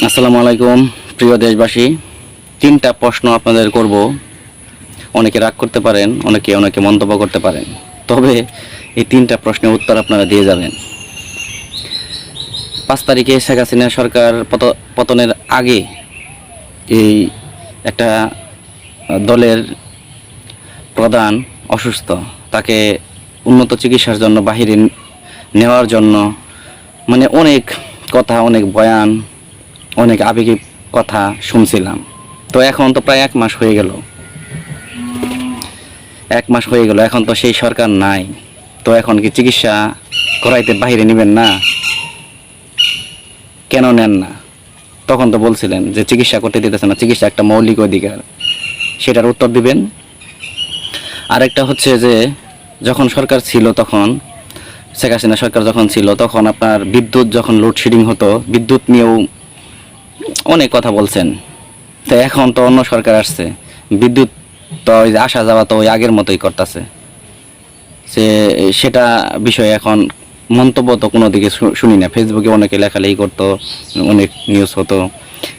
আসসালামু আলাইকুম প্রিয় দেশবাসী। তিনটা প্রশ্ন আপনাদের করব। অনেকে রাগ করতে পারেন, অনেকে মন্তব্য করতে পারেন, তবে এই তিনটা প্রশ্নের উত্তর আপনারা দিয়ে যাবেন। 5 তারিখে শেখ হাসিনা সরকার পতনের আগে এই একটা দলের প্রধান অসুস্থ, তাকে উন্নত চিকিৎসার জন্য বাহিরে নেওয়ার জন্য মানে অনেক কথা, অনেক বয়ান, অনেক আবেগী কথা শুনছিলাম। তো এখন তো প্রায় 1 মাস হয়ে গেল, এখন তো সেই সরকার নাই। তো এখন কি চিকিৎসা করাইতে বাইরে নেবেন না? কেন নেন না? তখন তো বলছিলেন যে চিকিৎসা করতে দিতেছে না, চিকিৎসা একটা মৌলিক অধিকার, সেটার উত্তর দিবেন। আরেকটা হচ্ছে যে যখন সরকার ছিল, তখন শেখ হাসিনা সরকার যখন ছিল, তখন আপনার বিদ্যুৎ যখন লোডশেডিং হতো, বিদ্যুৎ নিয়েও অনেক কথা বলছেন। তো এখন তো অন্য সরকার আসছে, বিদ্যুৎ তো ওই আসা যাওয়া তো ওই আগের মতোই করতেছে। সেটা বিষয়ে এখন মন্তব্য তো কোনো দিকে শুনি না। ফেসবুকে অনেকে লেখালেখি করতো, অনেক নিউজ হতো,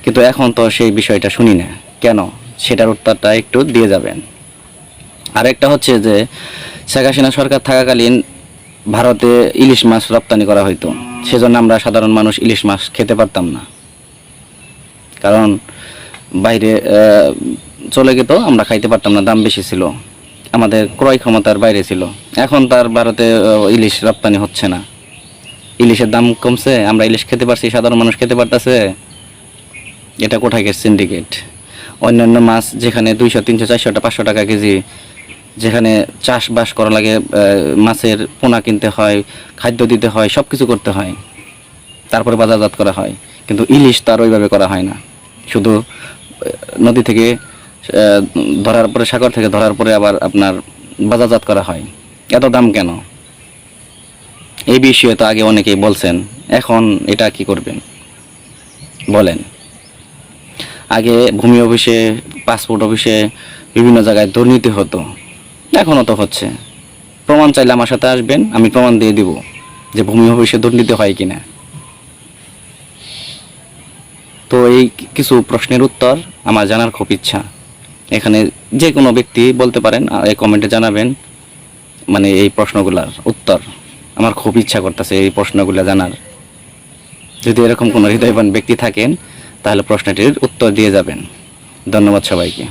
কিন্তু এখন তো সেই বিষয়টা শুনি না। কেন? সেটার উত্তরটা একটু দিয়ে যাবেন। আরেকটা হচ্ছে যে শেখ হাসিনা সরকার থাকাকালীন ভারতে ইলিশ মাছ রপ্তানি করা হইতো, সেজন্য আমরা সাধারণ মানুষ ইলিশ মাছ খেতে পারতাম না, কারণ বাইরে চলে যেত, আমরা খাইতে পারতাম না, দাম বেশি ছিল, আমাদের ক্রয় ক্ষমতার বাইরে ছিল। এখন তার ভারতে ইলিশ রপ্তানি হচ্ছে না, ইলিশের দাম কমছে, আমরা ইলিশ খেতে পারছি, সাধারণ মানুষ খেতে পারতেছে। এটা কোথাকার সিন্ডিকেট? অন্যান্য মাছ যেখানে 200, 300, 400, 500 টাকা কেজি, যেখানে চাষবাস করা লাগে, মাছের পোনা কিনতে হয়, খাদ্য দিতে হয়, সব কিছু করতে হয়, তারপরে বাজারজাত করা হয়। কিন্তু ইলিশ তার ওইভাবে করা হয় না, শুধু নদী থেকে ধরার পরে, সাগর থেকে ধরার পরে আবার আপনার বাজারজাত করা হয়। এত দাম কেন? এই বিষয়ে তো আগে অনেকেই বলছেন, এখন এটা কি করবেন বলেন? আগে ভূমি অফিসে, পাসপোর্ট অফিসে, বিভিন্ন জায়গায় দুর্নীতি হতো, এখনও তো হচ্ছে। প্রমাণ চাইলে আমার সাথে আসবেন, আমি প্রমাণ দিয়ে দিব যে ভূমি অফিসে দুর্নীতি হয় কিনা। তো এই কিছু প্রশ্নের উত্তর আমার জানার খুব ইচ্ছা। এখানে যে কোনো ব্যক্তি বলতে পারেন, এই কমেন্টে জানাবেন। মানে এই প্রশ্নগুলোর উত্তর আমার খুব ইচ্ছা করতেছে, এই প্রশ্নগুলো জানার। যদি এরকম কোনো হৃদয়বান ব্যক্তি থাকেন, তাহলে প্রশ্নটির উত্তর দিয়ে যাবেন। ধন্যবাদ সবাইকে।